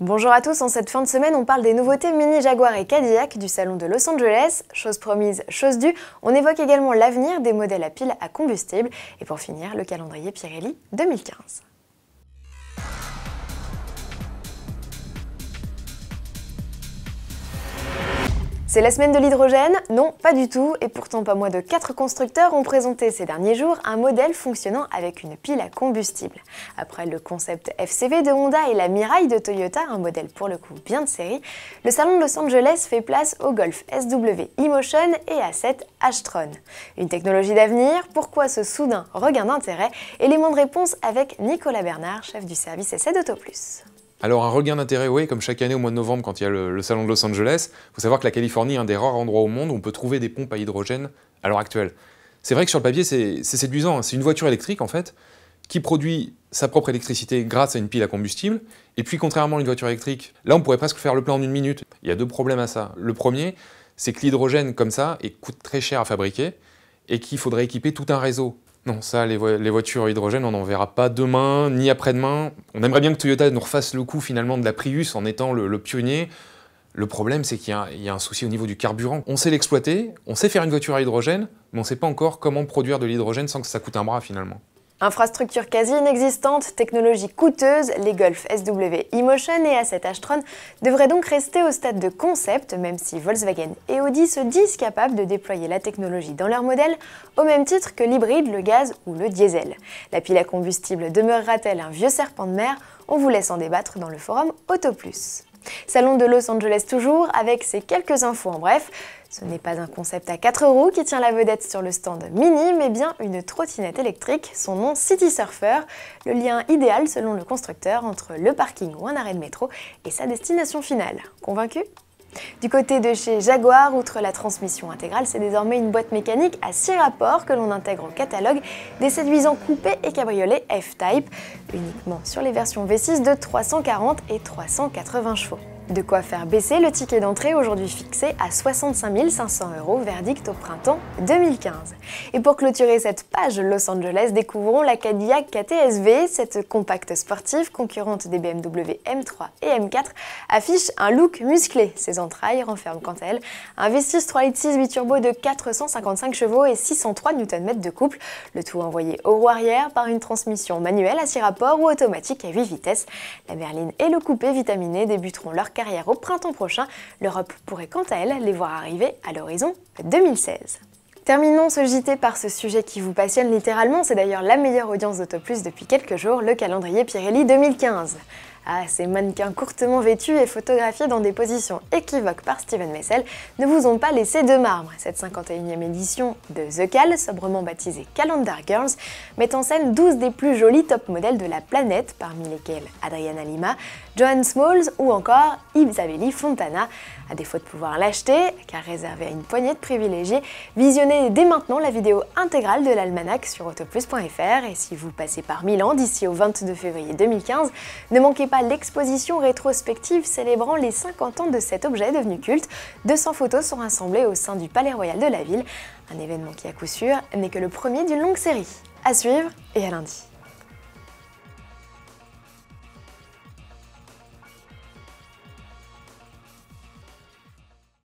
Bonjour à tous, en cette fin de semaine on parle des nouveautés Mini Jaguar et Cadillac du salon de Los Angeles. Chose promise, chose due, on évoque également l'avenir des modèles à pile à combustible et pour finir le calendrier Pirelli 2015. C'est la semaine de l'hydrogène? Non, pas du tout, et pourtant pas moins de 4 constructeurs ont présenté ces derniers jours un modèle fonctionnant avec une pile à combustible. Après le concept FCV de Honda et la Mirai de Toyota, un modèle pour le coup bien de série, le salon de Los Angeles fait place au Golf SW e-motion et à cette h-tron. Une technologie d'avenir, pourquoi ce soudain regain d'intérêt? Élément de réponse avec Nicolas Bernard, chef du service essai d'AutoPlus. Alors un regain d'intérêt, oui, comme chaque année au mois de novembre quand il y a le salon de Los Angeles. Il faut savoir que la Californie est un des rares endroits au monde où on peut trouver des pompes à hydrogène à l'heure actuelle. C'est vrai que sur le papier c'est séduisant, hein. C'est une voiture électrique en fait, qui produit sa propre électricité grâce à une pile à combustible. Et puis contrairement à une voiture électrique, là on pourrait presque faire le plein en 1 minute. Il y a 2 problèmes à ça. Le premier, c'est que l'hydrogène comme ça coûte très cher à fabriquer et qu'il faudrait équiper tout un réseau. Non, ça, les voitures à hydrogène, on n'en verra pas demain, ni après-demain. On aimerait bien que Toyota nous refasse le coup finalement de la Prius en étant le pionnier. Le problème, c'est qu'il y a un souci au niveau du carburant. On sait l'exploiter, on sait faire une voiture à hydrogène, mais on ne sait pas encore comment produire de l'hydrogène sans que ça coûte un bras finalement. Infrastructure quasi inexistante, technologie coûteuse, les Golf SW e-motion et A7 h-tron devraient donc rester au stade de concept, même si Volkswagen et Audi se disent capables de déployer la technologie dans leur modèle, au même titre que l'hybride, le gaz ou le diesel. La pile à combustible demeurera-t-elle un vieux serpent de mer? On vous laisse en débattre dans le forum AutoPlus. Salon de Los Angeles toujours, avec ces quelques infos en bref. Ce n'est pas un concept à 4 roues qui tient la vedette sur le stand Mini, mais bien une trottinette électrique, son nom City Surfer, le lien idéal selon le constructeur entre le parking ou un arrêt de métro et sa destination finale. Convaincu ? Du côté de chez Jaguar, outre la transmission intégrale, c'est désormais une boîte mécanique à 6 rapports que l'on intègre au catalogue des séduisants coupés et cabriolets F-Type, uniquement sur les versions V6 de 340 et 380 chevaux. De quoi faire baisser le ticket d'entrée aujourd'hui fixé à 65 500 €, verdict au printemps 2015. Et pour clôturer cette page Los Angeles, découvrons la Cadillac KTSV. Cette compacte sportive, concurrente des BMW M3 et M4, affiche un look musclé. Ses entrailles renferment quant à elles un V6 3.6 biturbo de 455 chevaux et 603 Nm de couple, le tout envoyé au roue arrière par une transmission manuelle à 6 rapports ou automatique à 8 vitesses. La berline et le coupé vitaminé débuteront leur carrière au printemps prochain. L'Europe pourrait quant à elle les voir arriver à l'horizon 2016. Terminons ce JT par ce sujet qui vous passionne littéralement, c'est d'ailleurs la meilleure audience d'AutoPlus depuis quelques jours, le calendrier Pirelli 2015. Ah, ces mannequins courtement vêtus et photographiés dans des positions équivoques par Steven Meisel ne vous ont pas laissé de marbre. Cette 51e édition de The Cal, sobrement baptisée Calendar Girls, met en scène 12 des plus jolis top modèles de la planète, parmi lesquels Adriana Lima, Joan Smalls ou encore Isabelli Fontana. À défaut de pouvoir l'acheter, car réservé à une poignée de privilégiés, visionnez dès maintenant la vidéo intégrale de l'almanach sur autoplus.fr et si vous passez par Milan d'ici au 22 février 2015, ne manquez pas l'exposition rétrospective célébrant les 50 ans de cet objet devenu culte. 200 photos sont rassemblées au sein du Palais Royal de la ville, un événement qui à coup sûr n'est que le premier d'une longue série. À suivre et à lundi.